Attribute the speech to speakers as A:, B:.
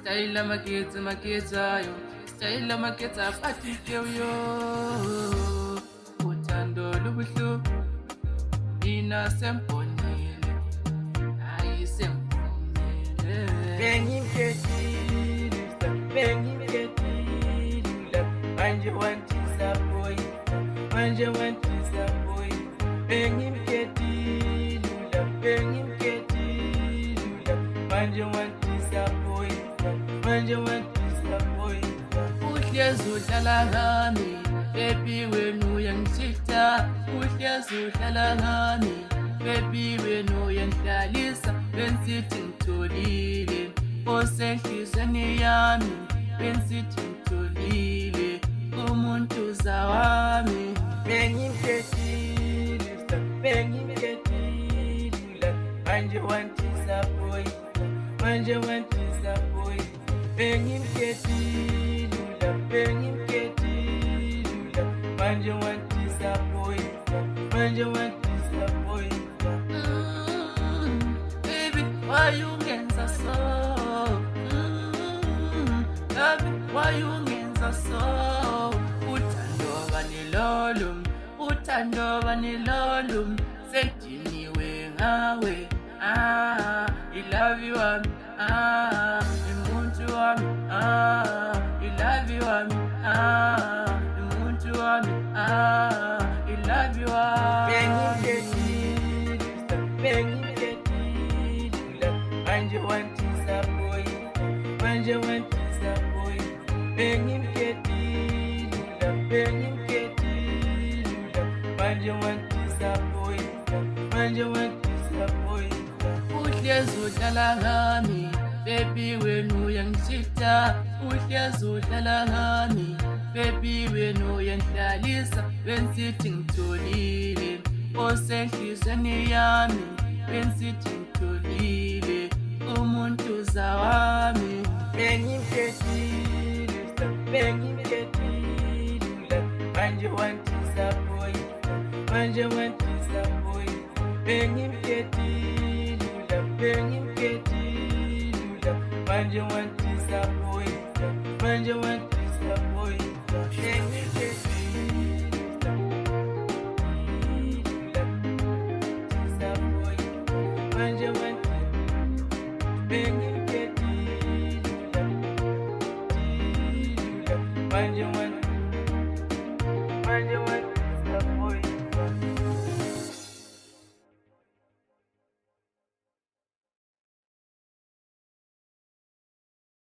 A: Style maketsa yo, style maketsa patike yo. Uthando lubuhlu, ina semponile, ayi semponile.
B: Bengimkhetile, manje wantisa boy, manje wantisa boy. Bengimkhetile, manje wantisa boy, manje wantisa boy.
A: Uhlezi udlala ngami, baby wenu uyangishita. Uhlezi udlala ngami, baby wenu uyangidlalisa. Bensithi ngitholile, osenhlizweni yami. Bensithi ngitholile, umuntu zawami.
B: Bengimkhetile, manje wantisa boy, manje wantisa boy. Bengimkhetile, manje wantisa boy, manje wantisa boy.
A: Baby, why you ngenza so? Baby, why you ngenza so? Uthando banilolum, uthando banilolum. Sendiniwe ngawe, I love you, umuntu wami, I love you, umuntu wami, I love you,
B: Bengimkhetile, manje wantisa boy, manje wantisa boy. Bengimkhetile, manje wantisa boy, manje wantisa boy.
A: Uhlezi udlala ngami, baby wenu uyangishita. Uhlezi udlala ngami, baby wenu uyangidlalisa. Bensithi ngitholile, osenhlizweni yami. Bensithi ngitholile, umuntu zawami.
B: Bengimkhetile, manje wantisa boy, manje wantisa boy. Bengimkhetile, manje wantisa boy, manje wantisa boy.